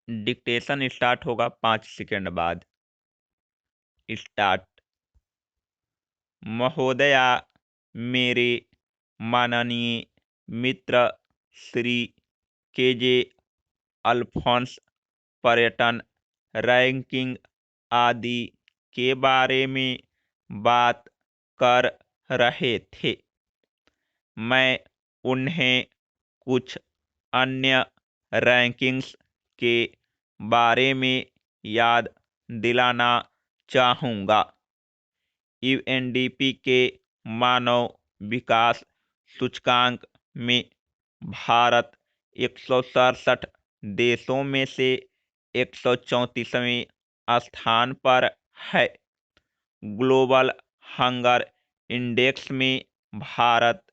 Dictation start होगा 5 second बाद। Start. महोदया, मेरे माननीय मित्र श्री केजे अल्फोंस पर्यटन रैंकिंग आदि के बारे में बात कर रहे थे। मैं उन्हें कुछ अन्य रैंकिंग्स के बारे में याद दिलाना चाहूँगा। यूएनडीपी के मानव विकास सूचकांक में भारत 167 देशों में से 134वें स्थान पर है। ग्लोबल हंगर इंडेक्स में भारत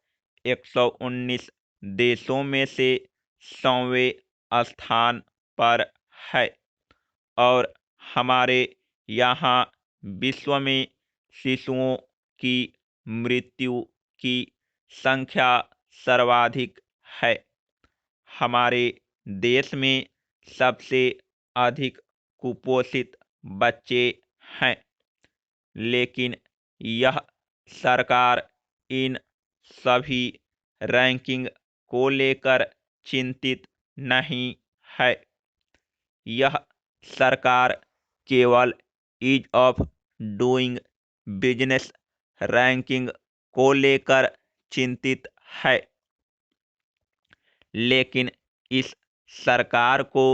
119 देशों में से 100वें स्थान पर है और हमारे यहाँ विश्व में शिशुओं की मृत्यु की संख्या सर्वाधिक है। हमारे देश में सबसे अधिक कुपोषित बच्चे हैं, लेकिन यह सरकार इन सभी रैंकिंग को लेकर चिंतित नहीं है। यह सरकार केवल ease of doing business ranking को लेकर चिंतित है, लेकिन इस सरकार को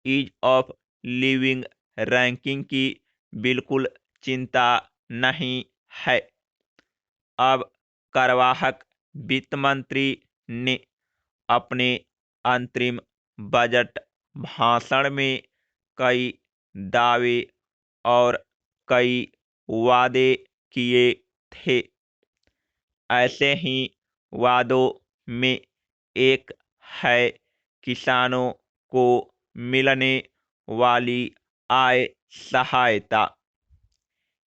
ईज ऑफ लिविंग रैंकिंग की बिल्कुल चिंता नहीं है। अब कार्यवाहक वित्त मंत्री ने अपने अंतरिम बजट भाषण में कई दावे और कई वादे किए थे। ऐसे ही वादों में एक है किसानों को मिलने वाली आय सहायता।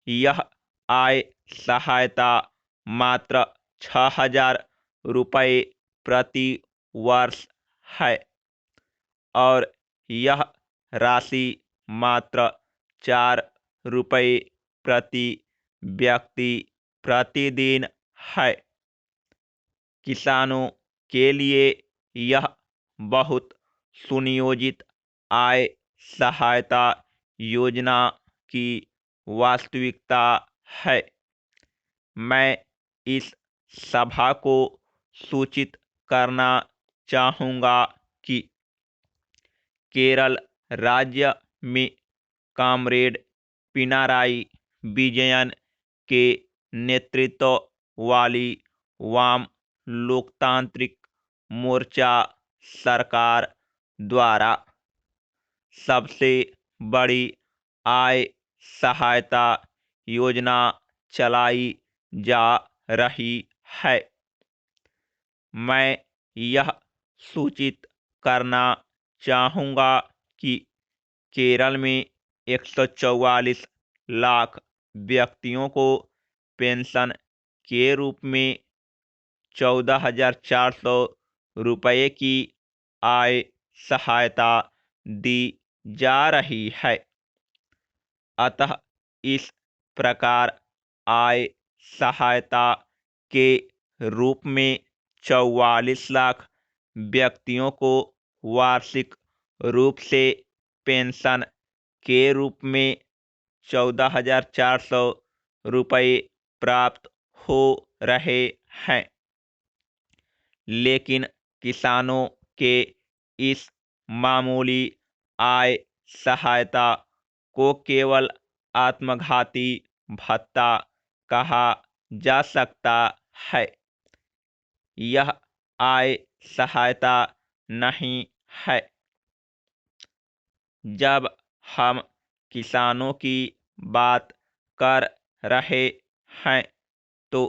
यह आय सहायता मात्र 6,000 रुपये प्रति वर्ष है और यह राशि मात्र 4 रुपये प्रति व्यक्ति प्रतिदिन है। किसानों के लिए यह बहुत सुनियोजित आय सहायता योजना की वास्तविकता है। मैं इस सभा को सूचित करना चाहूँगा कि केरल राज्य में कॉमरेड पिनाराई विजयन के नेतृत्व वाली वाम लोकतांत्रिक मोर्चा सरकार द्वारा सबसे बड़ी आय सहायता योजना चलाई जा रही है। मैं यह सूचित करना चाहूँगा कि केरल में 144 लाख व्यक्तियों को पेंशन के रूप में 14,400 रुपये की आय सहायता दी जा रही है। अतः इस प्रकार आय सहायता के रूप में 44 लाख व्यक्तियों को वार्षिक रूप से पेंशन के रूप में 14,400 रुपये प्राप्त हो रहे हैं। लेकिन किसानों के इस मामूली आय सहायता को केवल आत्मघाती भत्ता कहा जा सकता है। यह आय सहायता नहीं है। जब हम किसानों की बात कर रहे हैं तो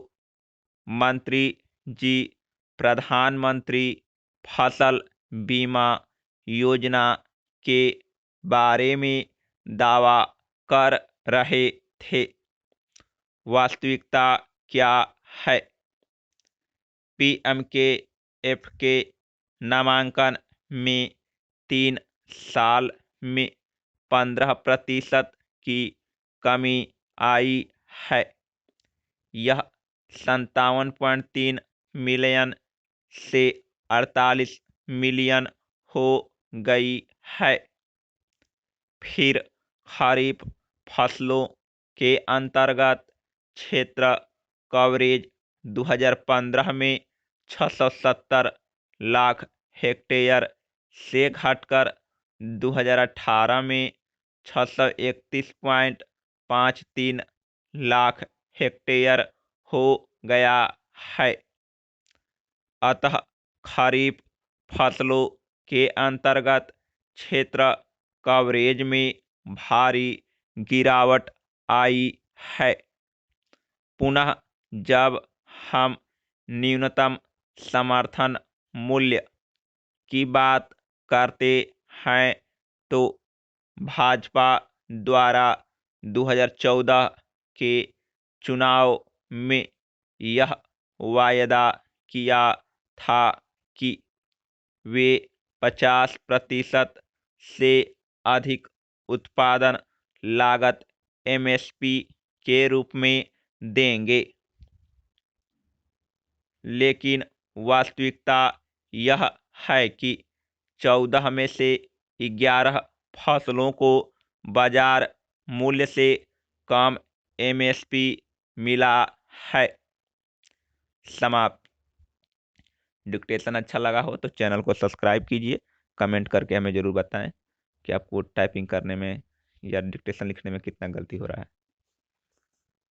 मंत्री जी प्रधानमंत्री फसल बीमा योजना के बारे में दावा कर रहे थे। वास्तविकता क्या है? पीएमकेएफ के नामांकन में 3 साल में 15% की कमी आई है। यह 57.3 मिलियन से 48 मिलियन हो गई है। फिर खरीफ फसलों के अंतर्गत क्षेत्र कवरेज 2015 में 670 लाख हेक्टेयर से घटकर 2018 में 631.53 लाख हेक्टेयर हो गया है। अतः खरीफ फसलों के अंतर्गत क्षेत्र कवरेज में भारी गिरावट आई है। पुनः जब हम न्यूनतम समर्थन मूल्य की बात करते हैं तो भाजपा द्वारा 2014 के चुनाव में यह वायदा किया था कि वे 50% से अधिक उत्पादन लागत एमएसपी के रूप में देंगे, लेकिन वास्तविकता यह है कि 14 में से 11 फसलों को बाजार मूल्य से कम एमएसपी मिला है। समाप्त। डिक्टेशन अच्छा लगा हो तो चैनल को सब्सक्राइब कीजिए। कमेंट करके हमें ज़रूर बताएं कि आपको टाइपिंग करने में या डिक्टेशन लिखने में कितना गलती हो रहा है।